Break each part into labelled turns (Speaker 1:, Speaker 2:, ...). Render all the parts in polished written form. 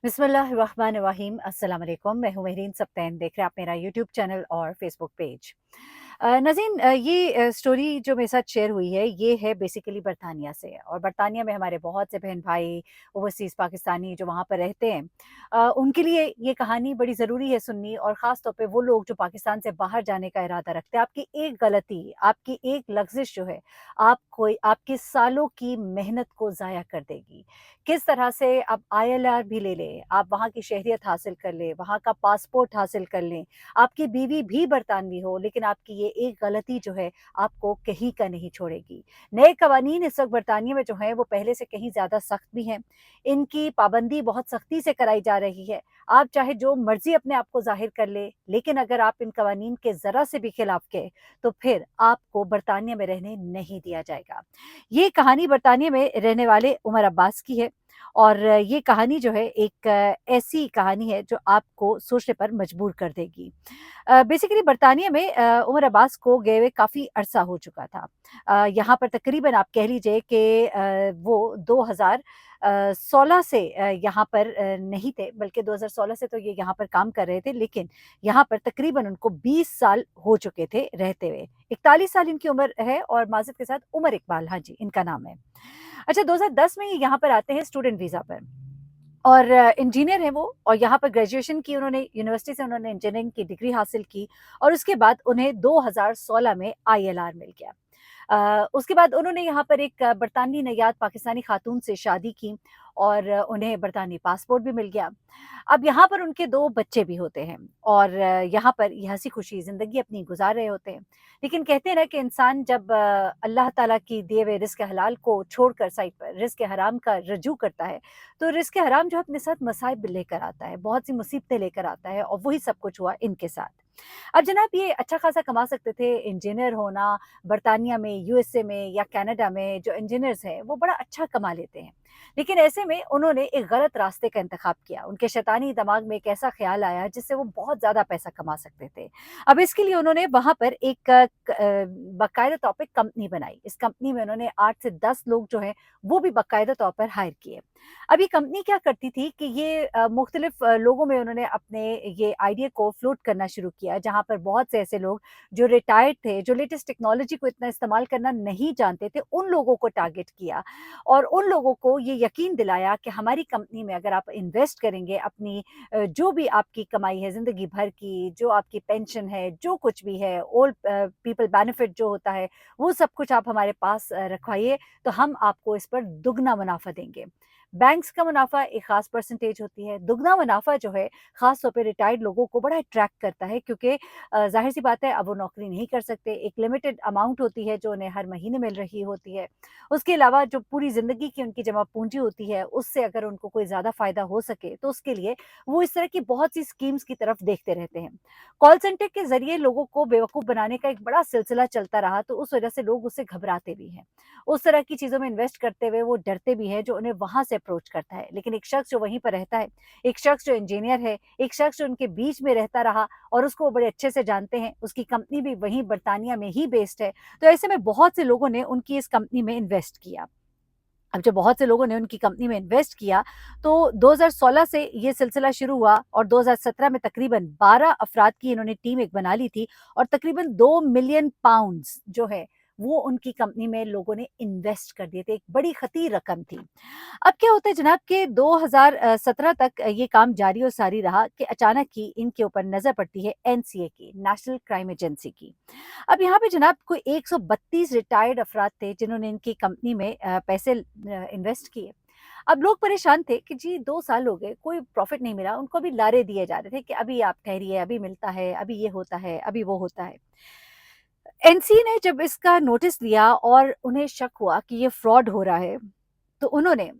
Speaker 1: बिस्मिल्लाहिर्रहमानिर्रहीम अस्सलाम वालेकुम। मैं हूँ मेहरीन सब्तैन। देख रहे हैं आप मेरा यूट्यूब चैनल और फेसबुक पेज। नाज़रीन, ये स्टोरी जो मेरे साथ शेयर हुई है ये है बेसिकली बरतानिया से, और बरतानिया में हमारे बहुत से बहन भाई ओवरसीज़ पाकिस्तानी जो वहाँ पर रहते हैं, उनके लिए ये कहानी बड़ी ज़रूरी है सुननी, और ख़ास तौर पे वो लोग जो पाकिस्तान से बाहर जाने का इरादा रखते हैं। आपकी एक गलती, आपकी एक लग़्ज़िश जो है आपके सालों की मेहनत को ज़ाया कर देगी। किस तरह से आप आईएलआर भी ले लें, आप वहाँ की शहरियत हासिल कर लें, वहाँ का पासपोर्ट हासिल कर लें, आपकी बीवी भी बरतानवी हो, लेकिन आपकी ये एक गलती जो है आपको कहीं का नहीं छोड़ेगी। नए कवानीन इस वक़्त बरतानिया में जो हैं वो पहले से कहीं ज़्यादा सख्त भी हैं। इनकी पाबंदी बहुत सख्ती से कराई जा रही है। आप चाहे जो मर्ज़ी अपने आप को ज़ाहिर कर लें, लेकिन अगर आप इन कवानीन के ज़रा से भी खिलाफ गए, तो फिर आपको बरतानिया में रहने नहीं दिया जाएगा। ये कहानी बरतानिया में रहने वाले उमर अब्बास की है, और ये कहानी जो है एक ऐसी कहानी है जो आपको सोचने पर मजबूर कर देगी। बेसिकली बरतानिया में उमर अब्बास को गए हुए काफ़ी अरसा हो चुका था। यहाँ पर तकरीबन आप कह लीजिए कि वो 2016 से यहाँ पर नहीं थे, बल्कि 2016 से तो ये यहाँ पर काम कर रहे थे, लेकिन यहाँ पर तकरीबन उनको 20 साल हो चुके थे रहते हुए। 41 साल इनकी उम्र है, और माज़रत के साथ उमर इकबाल, हाँ जी, इनका नाम है। अच्छा, 2010 में ये यहाँ पर आते हैं स्टूडेंट वीज़ा पर, और इंजीनियर हैं वो, और यहाँ पर ग्रेजुएशन की उन्होंने, यूनिवर्सिटी से उन्होंने इंजीनियरिंग की डिग्री हासिल की, और उसके बाद उन्हें 2016 में आईएलआर मिल गया। उसके बाद उन्होंने यहाँ पर एक बरतानवी नयाद पाकिस्तानी खातून से शादी की, और उन्हें बरतानवी पासपोर्ट भी मिल गया। अब यहाँ पर उनके 2 बच्चे भी होते हैं, और यहाँ पर ये हँसी-खुशी ज़िंदगी अपनी गुज़ार रहे होते हैं। लेकिन कहते हैं ना कि इंसान जब अल्लाह ताला की दिए हुए रिज़्क़ हलाल को छोड़कर साइड पर रिज़्क़ हराम का रजू करता है, तो रिज़्क़ हराम जो है अपने साथ मसाइब लेकर आता है, बहुत सी मुसीबतें लेकर आता है, और वही सब कुछ हुआ इनके साथ। अब जनाब, ये अच्छा खासा कमा सकते थे, इंजीनियर होना बरतानिया में, यूएसए में या कनाडा में जो इंजीनियर्स हैं वो बड़ा अच्छा कमा लेते हैं। लेकिन ऐसे में उन्होंने एक गलत रास्ते का इंतखाब किया। उनके शैतानी दिमाग में एक ऐसा ख्याल आया जिससे वो बहुत ज़्यादा पैसा कमा सकते थे। अब इसके लिए उन्होंने वहाँ पर एक बाकायदा तौर पे कंपनी बनाई। इस कंपनी में उन्होंने 8 से 10 लोग जो हैं वो भी बाकायदा तौर पर हायर किए। अब ये कंपनी क्या करती थी कि ये मुख्तलिफ लोगों में उन्होंने अपने ये आइडिया को फ्लोट करना शुरू किया, जहाँ पर बहुत से ऐसे लोग जो रिटायर्ड थे, जो लेटेस्ट टेक्नोलॉजी को इतना इस्तेमाल करना नहीं जानते थे, उन लोगों को टारगेट किया, और उन लोगों को ये यकीन दिलाया कि हमारी कंपनी में अगर आप इन्वेस्ट करेंगे, अपनी जो भी आपकी कमाई है ज़िंदगी भर की, जो आपकी पेंशन है, जो कुछ भी है, ओल्ड पीपल बेनिफिट जो होता है, वो सब कुछ आप हमारे पास रखवाइए, तो हम आपको इस पर दुगना मुनाफ़ा देंगे। बैंक्स का मुनाफ़ा एक ख़ास परसेंटेज होती है, दुगना मुनाफ़ा जो है ख़ास तौर पे रिटायर्ड लोगों को बड़ा अट्रैक्ट करता है, क्योंकि ज़ाहिर-सी बात है अब वो नौकरी नहीं कर सकते, एक लिमिटेड अमाउंट होती है जो उन्हें हर महीने मिल रही होती है। उसके अलावा जो पूरी ज़िंदगी की उनकी जमा पूँजी होती है, उससे अगर उनको कोई ज़्यादा फ़ायदा हो सके, तो उसके लिए वो इस तरह की बहुत सी स्कीम्स की तरफ देखते रहते हैं। कॉल सेंटर के ज़रिए लोगों को बेवकूफ़ बनाने का एक बड़ा सिलसिला चलता रहा, तो उस वजह से लोग उससे घबराते भी हैं। उस तरह की चीज़ों में इन्वेस्ट करते हुए वो डरते भी हैं जो उन्हें वहाँ से अप्रोच करता है। लेकिन एक शख्स जो वहीं पर रहता है, एक शख्स जो इंजीनियर है, एक शख्स जो उनके बीच में रहता रहा और उसको वो बड़े अच्छे से जानते हैं, उसकी कंपनी भी वहीं बरतानिया में ही बेस्ड है। तो ऐसे में बहुत से लोगों ने उनकी इस कंपनी में इन्वेस्ट किया। अब जब बहुत से लोगों ने उनकी कंपनी में इन्वेस्ट किया, तो 2016 से ये सिलसिला शुरू हुआ, और 2017 में तकरीबन 12 अफ़राद की इन्होंने टीम एक बना ली थी, और तकरीबन 2 मिलियन पाउंड्स जो है, वो उनकी कंपनी में लोगों ने इन्वेस्ट कर दिए थे। एक बड़ी ख़तीर रकम थी। अब क्या होता है जनाब कि 2017 तक ये काम जारी और सारी रहा कि अचानक ही इनके ऊपर नज़र पड़ती है एनसीए की, नेशनल क्राइम एजेंसी की। अब यहाँ पे जनाब कोई 132 रिटायर्ड अफराद थे जिन्होंने इनकी कंपनी में पैसे इन्वेस्ट किए। अब लोग परेशान थे कि जी 2 साल हो गए, कोई प्रॉफ़िट नहीं मिला। उनको अभी लारे दिए जा रहे थे कि अभी आप ठहरिए, अभी मिलता है, अभी ये होता है, अभी वो होता है। एनसीए ने जब इसका नोटिस लिया और उन्हें शक हुआ कि ये फ्रॉड हो रहा है, तो उन्होंने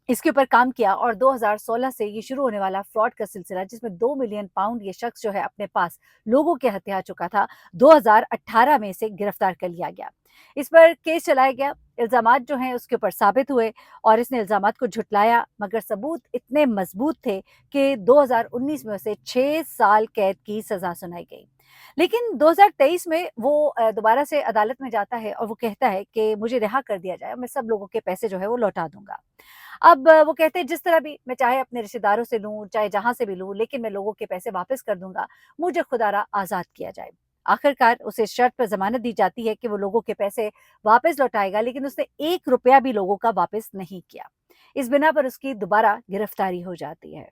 Speaker 1: इसके ऊपर काम किया, और 2016 से ये शुरू होने वाला फ्रॉड का सिलसिला, जिसमें 2 मिलियन पाउंड ये शख्स जो है अपने पास लोगों के हथिया चुका था, 2018 में इसे गिरफ्तार कर लिया गया। इस पर केस चलाया गया, इल्ज़ामात जो हैं उसके ऊपर साबित हुए, और इसने इल्ज़ामात को झुटलाया, मगर सबूत इतने मज़बूत थे कि 2019 में उसे 6 साल कैद की सज़ा सुनाई गई। लेकिन 2023 में वो दोबारा से अदालत में जाता है और वो कहता है कि मुझे रिहा कर दिया जाए, मैं सब लोगों के पैसे जो है वो लौटा दूँगा। अब वो कहते हैं जिस तरह भी मैं चाहे अपने रिश्तेदारों से लूँ, चाहे जहाँ से भी लूँ, लेकिन मैं लोगों के पैसे वापस कर दूँगा, मुझे खुदारा आज़ाद किया जाए। आखिरकार उसे शर्त पर ज़मानत दी जाती है कि वो लोगों के पैसे वापस लौटाएगा, लेकिन उसने 1 रुपया भी लोगों का वापस नहीं किया। इस बिना पर उसकी दोबारा गिरफ्तारी हो जाती है।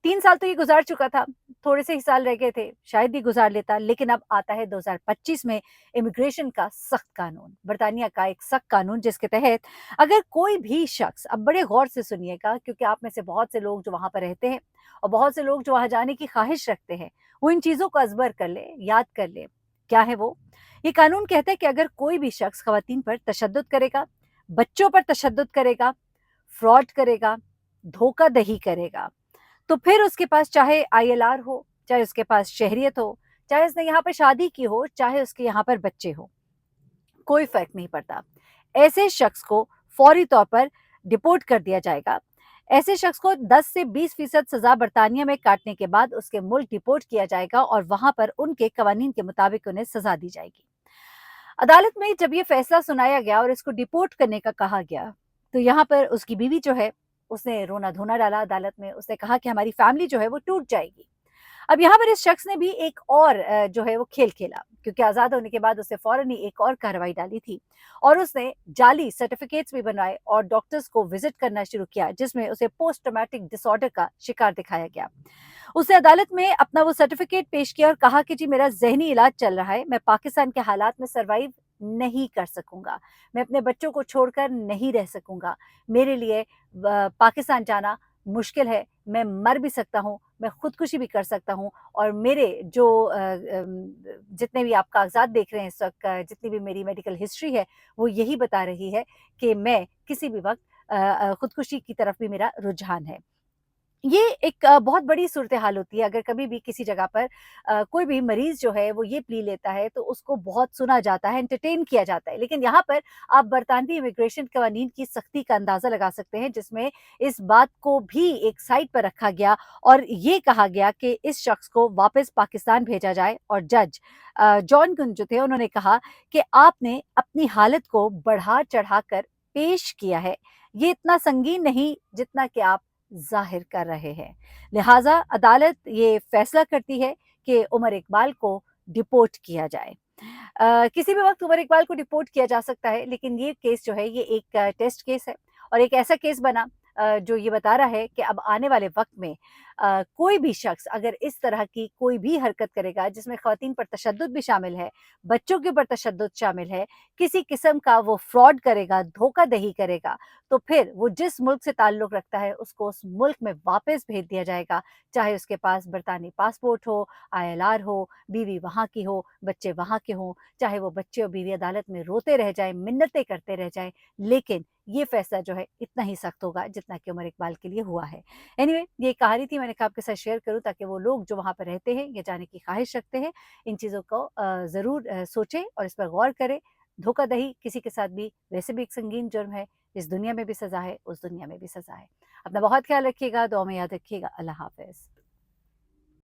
Speaker 1: 3 साल तो ये गुज़ार चुका था, थोड़े से ही साल रह गए थे, शायद ही गुज़ार लेता, लेकिन अब आता है 2025 में इमिग्रेशन का सख्त कानून, बरतानिया का एक सख्त कानून जिसके तहत अगर कोई भी शख्स, अब बड़े गौर से सुनिएगा क्योंकि आप में से बहुत से लोग जो वहाँ पर रहते हैं और बहुत से लोग जो वहाँ जाने की ख़्वाहिश रखते हैं, वो इन चीज़ों को अज़बर कर ले, याद कर ले। क्या है वो? ये कानून कहता है कि अगर कोई भी शख्स ख़वातीन पर तशद्दुद करेगा, बच्चों पर तशद्दुद करेगा, फ्रॉड करेगा, धोखाधड़ी करेगा, तो फिर उसके पास चाहे आईएलआर हो, चाहे उसके पास शहरियत हो, चाहे उसने यहाँ पर शादी की हो, चाहे उसके यहाँ पर बच्चे हों, कोई फ़र्क नहीं पड़ता। ऐसे शख्स को फ़ौरी तौर पर डिपोर्ट कर दिया जाएगा। ऐसे शख्स को 10 से 20% सज़ा बरतानिया में काटने के बाद उसके मुल्क डिपोर्ट किया जाएगा और वहाँ पर उनके कवानीन के मुताबिक उन्हें सज़ा दी जाएगी। अदालत में जब ये फैसला सुनाया गया और इसको डिपोर्ट करने का कहा गया, तो यहाँ पर उसकी बीवी जो है, उसने रोना-धोना डाला अदालत में। उसने कहा कि हमारी फैमिली जो है वो टूट जाएगी। अब यहाँ पर इस शख्स ने भी एक और जो है वो खेल खेला क्योंकि आज़ाद होने के बाद उसने फ़ौरन ही एक और कार्रवाई डाली थी और उसने जाली सर्टिफ़िकेट्स भी बनवाए और डॉक्टर्स को विज़िट करना शुरू किया जिसमें उसे पोस्ट ट्रॉमेटिक डिसऑर्डर का शिकार दिखाया गया। उसने अदालत में अपना वो सर्टिफ़िकेट पेश किया और कहा कि जी मेरा ज़हनी इलाज चल रहा है, मैं पाकिस्तान के हालात में सर्वाइव नहीं कर सकूँगा, मैं अपने बच्चों को छोड़कर नहीं रह सकूँगा, मेरे लिए पाकिस्तान जाना मुश्किल है, मैं मर भी सकता हूँ, मैं खुदकुशी भी कर सकता हूँ और मेरे जो जितने भी आप कागज़ात देख रहे हैं इस वक़्त जितनी भी मेरी मेडिकल हिस्ट्री है, वो यही बता रही है कि मैं किसी भी वक़्त खुदकुशी की तरफ भी मेरा रुझान है। ये एक बहुत बड़ी सूरत-हाल होती है अगर कभी भी किसी जगह पर कोई भी मरीज़ जो है वो ये प्ली लेता है तो उसको बहुत सुना जाता है, एंटरटेन किया जाता है। लेकिन यहाँ पर आप बरतानवी इमिग्रेशन कवानीन की सख्ती का अंदाज़ा लगा सकते हैं जिसमें इस बात को भी एक साइड पर रखा गया और ये कहा गया कि इस शख्स को वापस पाकिस्तान भेजा जाए और जज जॉन गुन जो थे उन्होंने कहा कि आपने अपनी हालत को बढ़ा-चढ़ा कर पेश किया है। ये इतना संगीन नहीं जितना कि आप ज़ाहिर कर रहे हैं। लिहाज़ा अदालत ये फ़ैसला करती है कि उमर इकबाल को डिपोर्ट किया जाए। किसी भी वक़्त उमर इकबाल को डिपोर्ट किया जा सकता है, लेकिन ये केस जो है ये एक टेस्ट केस है और एक ऐसा केस बना जो ये बता रहा है कि अब आने वाले वक़्त में कोई भी शख़्स अगर इस तरह की कोई भी हरकत करेगा जिसमें ख़वातीन पर तशद्दुद भी शामिल है, बच्चों के ऊपर तशद्दुद शामिल है, किसी किस्म का वो फ्रॉड करेगा, धोखाधड़ी करेगा, तो फिर वो जिस मुल्क से ताल्लुक़ रखता है उसको उस मुल्क में वापस भेज दिया जाएगा, चाहे उसके पास बरतानी पासपोर्ट हो, आईएलआर हो, बीवी वहाँ की हो, बच्चे वहाँ के हों, चाहे वो बच्चे और बीवी अदालत में रोते रह जाएँ, मिन्नतें करते रह जाएँ, लेकिन ये फ़ैसला जो है इतना ही सख्त होगा जितना कि उमर इकबाल के लिए हुआ है। एनीवे ये कहानी थी मैंने कहा आपके साथ शेयर करूँ ताकि वो लोग जो वहाँ पर रहते हैं या जाने की ख़्वाहिश रखते हैं, इन चीज़ों को ज़रूर सोचें और इस पर गौर करें। धोखाधड़ी किसी के साथ भी वैसे भी एक संगीन जुर्म है, इस दुनिया में भी सज़ा है, उस दुनिया में भी सज़ा है। अपना बहुत ख़्याल रखिएगा, दुआ में याद रखिएगा। अल्लाह हाफ़िज़।